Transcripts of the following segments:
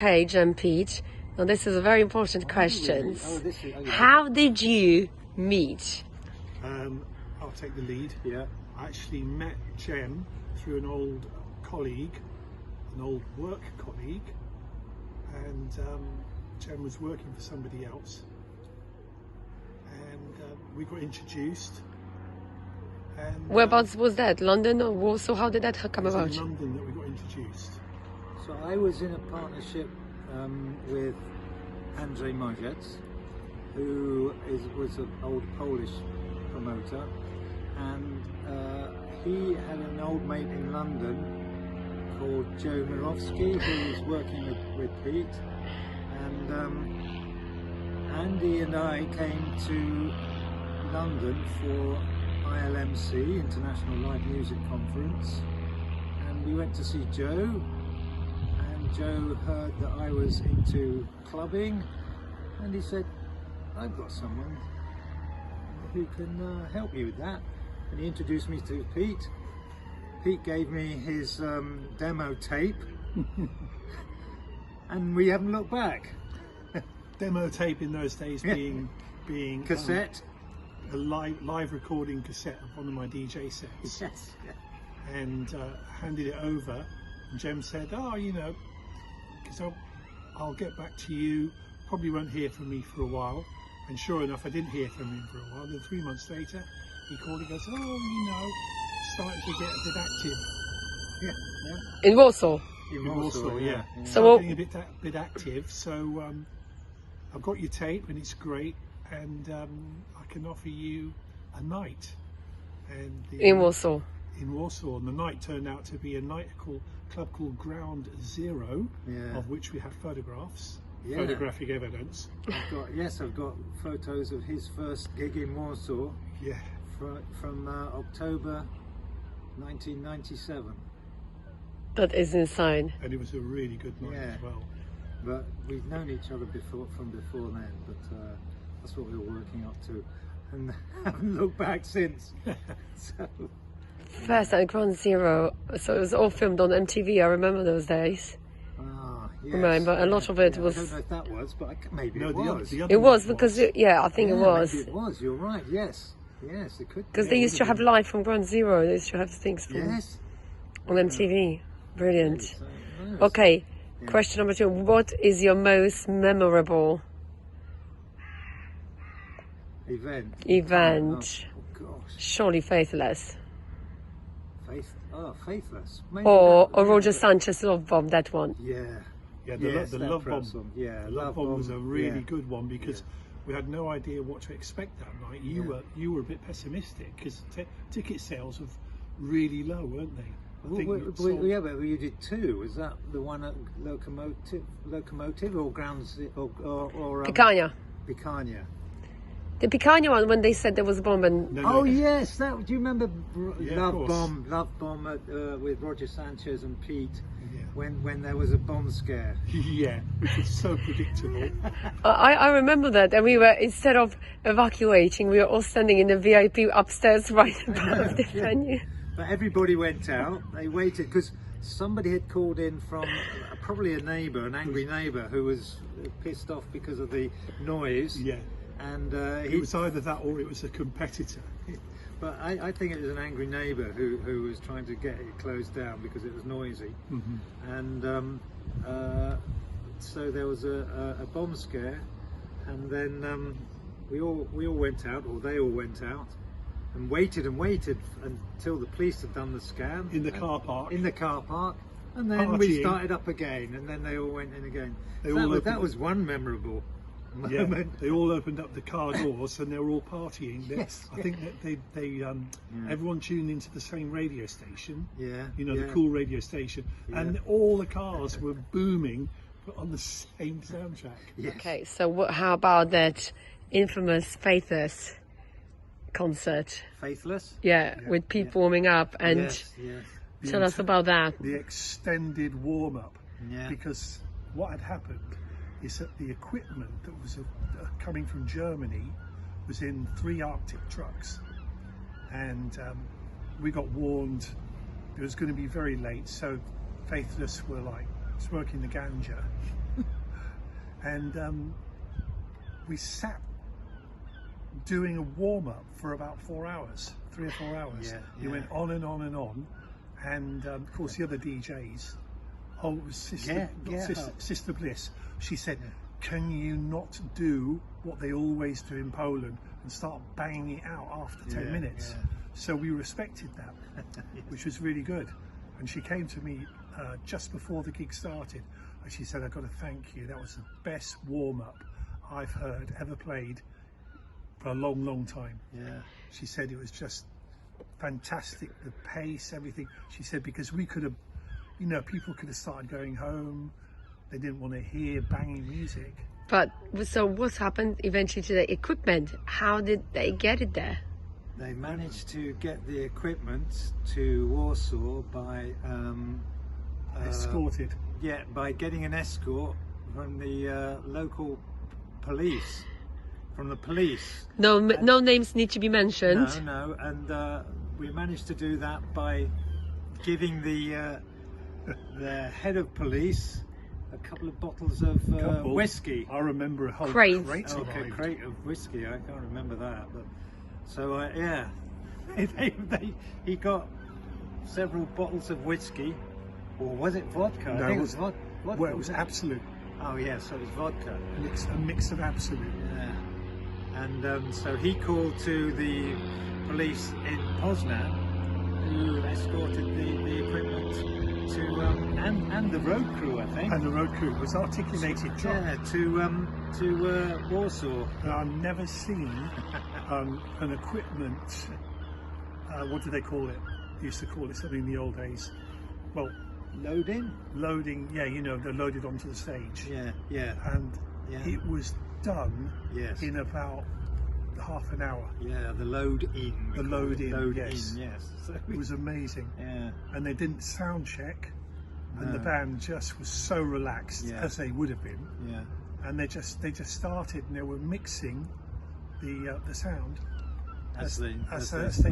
Paige and Pete. Now this is a very important question. How did you meet? I'll take the lead. Yeah. I actually met Jem through an old colleague, an old work colleague, and Jem was working for somebody else, and we got introduced. And Whereabouts was that? London or Warsaw? How did that come it was about? in London that we got introduced. So I was in a partnership with Andrzej Mojec, who was an old Polish promoter, and he had an old mate in London called Joe Mirowski, who was working with Pete, and Andy and I came to London for ILMC, International Live Music Conference, and we went to see Joe. Joe heard that I was into clubbing, and he said, I've got someone who can help you with that. And he introduced me to Pete. Pete gave me his demo tape, and we haven't looked back. Demo tape in those days being cassette, a live recording cassette of one of my DJ sets. Yes. And handed it over, and Jem said, "Oh, you know, because I'll get back to you. Probably won't hear from me for a while." And sure enough, I didn't hear from him for a while. Then 3 months later, he called and goes, "Oh, you know, starting to get a bit active." Yeah. In Warsaw? In Warsaw, yeah. So getting a bit active. So I've got your tape, and it's great, and I can offer you a night. And in Warsaw? In Warsaw, and the night turned out to be a club called Ground Zero, of which we have photographs, photographic evidence. I've got photos of his first gig in Warsaw. Yeah. From October 1997. That is insane. And it was a really good night as well. But we've known each other from before then, but that's what we were working up to, and haven't looked back since. So. First at Ground Zero, so it was all filmed on MTV. I remember those days. Yes. Remember, a lot of it was. I don't know if that was, but maybe it was. It was because I think it was. Maybe it was. You're right. Yes, it could. Because they used to have live from Ground Zero. They used to have things from on MTV. Brilliant. Okay, question number 2. What is your most memorable event? Oh gosh. Surely Faithless. Faithless. Or Roger Sanchez Love Bomb, that one. The Love Bomb. Yeah, the Love Bomb was a really good one because we had no idea what to expect that night. You were a bit pessimistic because ticket sales were really low, weren't they? But you did 2. Was that the one at Locomotive or Grounds or Picanha. Picanha. The Picanha one, when they said there was a bomb and... Yes, that. Do you remember Love Bomb with Roger Sanchez and Pete when there was a bomb scare? Yeah, which was so predictable. I remember that, and we were, instead of evacuating, we were all standing in the VIP upstairs right above the venue. But everybody went out. They waited because somebody had called in from probably an angry neighbour who was pissed off because of the noise. Yeah. And it was either that or it was a competitor. But I think it was an angry neighbour who was trying to get it closed down because it was noisy. And so there was a bomb scare, and then we all went out, or they all went out, and waited until the police had done the scan in the car park. And then we started up again, and then they all went in again. That was one memorable moment. They all opened up the car doors and they were all partying. I think that they everyone tuned into the same radio station. The cool radio station, and all the cars were booming on the same soundtrack. Okay, so how about that infamous Faithless concert? Faithless? With people warming up, and tell us about that. The extended warm-up, because what had happened is that the equipment that was coming from Germany was in 3 Arctic trucks, and we got warned it was going to be very late, so Faithless were like smoking the ganja and we sat doing a warm-up for about 4 hours, 3 or 4 hours. Yeah, It went on and on and on, and of course the other DJs, it was Sister Bliss. She said, can you not do what they always do in Poland and start banging it out after 10 minutes? So we respected that, which was really good. And she came to me just before the gig started, and she said, I've got to thank you. That was the best warm-up I've heard ever played for a long, long time. Yeah. She said it was just fantastic, the pace, everything. She said because we could have, you know, people could have started going home. They didn't want to hear banging music. But so what happened eventually to the equipment? How did they get it there? They managed to get the equipment to Warsaw by Escorted. Yeah, by getting an escort from the local police. From the police. No, no names need to be mentioned. No, and we managed to do that by giving the head of police a couple of bottles of whiskey. I remember a whole Crate. crate Of whiskey. I can't remember that, but so yeah, he got several bottles of whiskey, or was it vodka? No, I think it was vodka. Well, it was Absolute. Oh yeah, so it was vodka. A mix of Absolute. Yeah. And so he called to the police in Poznan, who escorted the equipment to and the road crew, I think. And the road crew was articulated truck. Yeah, to Warsaw. And I've never seen an equipment. What do they call it? They used to call it something in the old days. Well, loading. Yeah, you know, they're loaded onto the stage. Yeah. And it was done in about half an hour. Yeah, the load in. The load in, yes. So it was amazing. Yeah. And they didn't sound check, and the band just was so relaxed, as they would have been. Yeah. And they just started, and they were mixing the sound as they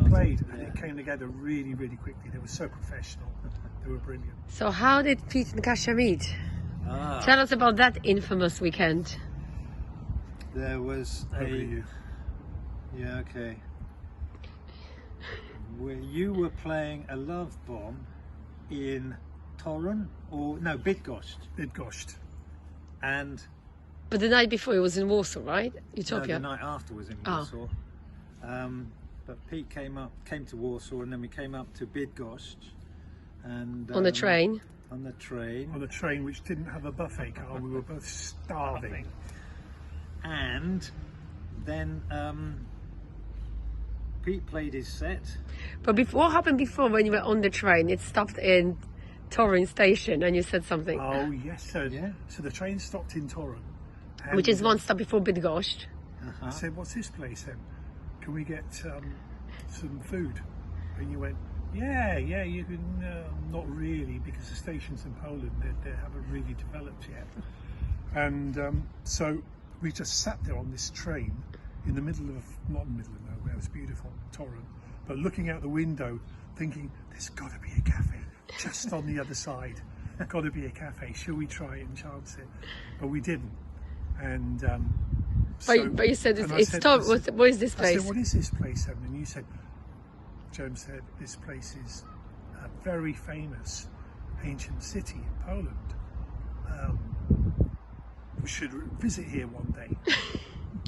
played, and it came together really, really quickly. They were so professional. They were brilliant. So how did Pete and Kasia meet? Tell us about that infamous weekend. There was where you were playing a love bomb in Bydgoszcz. And But the night before it was in Warsaw, right? Utopia. No, the night after was in Warsaw. But Pete came to Warsaw, and then we came up to Bydgoszcz, and on the train. On the train, which didn't have a buffet car. We were both starving. And then Pete played his set. But what happened before when you were on the train? It stopped in Torun station, and you said something. Oh yes, so the train stopped in Torun, which is one stop before Bydgoszcz. I said, "What's this place then? Can we get some food?" And you went, "Yeah, you can." Not really, because the stations in Poland they haven't really developed yet. And so we just sat there on this train in the middle of not in the middle of nowhere. It was beautiful, Torun, but looking out the window, thinking, "There's got to be a cafe just on the other side. Got to be a cafe. Shall we try it and chance it?" But we didn't. And but you said it's Torun. What is this place? I said, "What is this place?" And you said, James said, "This place is a very famous ancient city in Poland. We should visit here one day."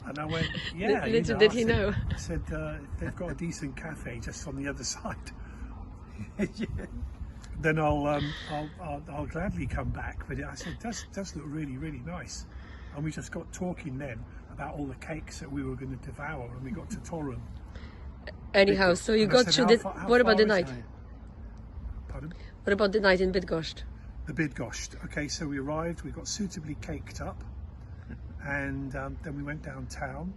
And I went, "Yeah." Little did he know. I said, "They've got a decent cafe just on the other side." Then I'll gladly come back. But I said, does look really, really nice. And we just got talking then about all the cakes that we were going to devour when we got to Torun. Anyhow, so you got to the. What about the night? Pardon? What about the night in Bydgoszcz? The Bydgoszcz. Okay, so we arrived. We got suitably caked up, and then we went downtown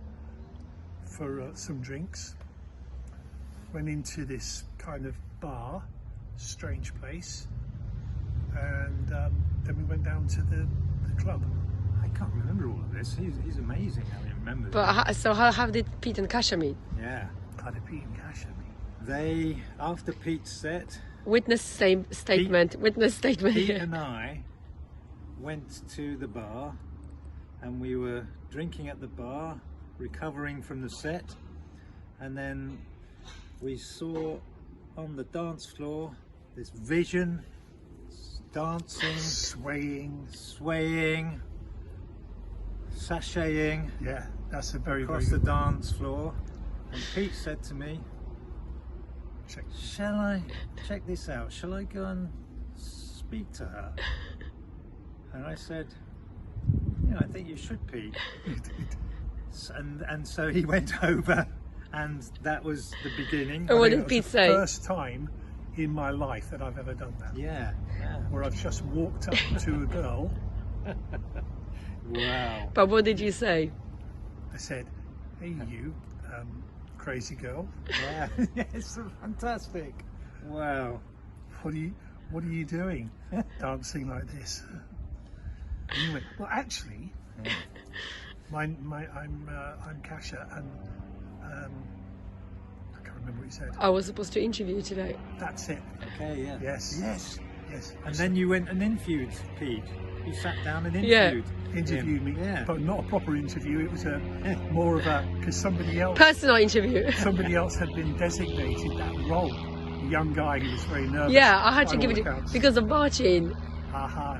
for some drinks. Went into this kind of bar, strange place, and then we went down to the club. I can't remember all of this. He's amazing how he remembers. But so how did Pete and Kasia meet? Yeah. How did Pete and Kasia meet? They, after Pete's set... Witness statement. Pete and I went to the bar, and we were drinking at the bar, recovering from the set, and then we saw on the dance floor this vision, dancing, swaying, sashaying. Yeah, that's a very, across very the good one. dance floor. And Pete said to me, Check. shall I check this out? Shall I go and speak to her? And I said, yeah, I think you should, Pete. And so he went over, and that was the beginning. And what It did was Pete the say? First time in my life that I've ever done that. Yeah. Where I've just walked up to a girl. Wow. But what did you say? I said, hey you, crazy girl, Yeah. Yes, fantastic. Wow. what are you doing dancing like this? And he went, well actually, I'm Kasia, and I can't remember what he said. I was supposed to interview you today. That's it. Okay, yeah. Yes. And then you went and interviewed Pete. You sat down and Yeah. Interviewed him. me, Yeah. but not a proper interview. It was more of a, because somebody else had been designated that role. A young guy who was very nervous. Yeah, I had to by give all it accounts. because of Martin. Aha.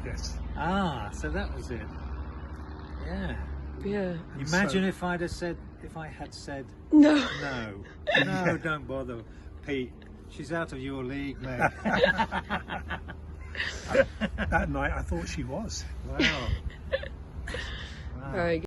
Yes. Ah, so that was it. Yeah. Yeah. Imagine if I had said No. no, don't bother, Pete. She's out of your league, mate. That night I thought she was. Wow. Very good.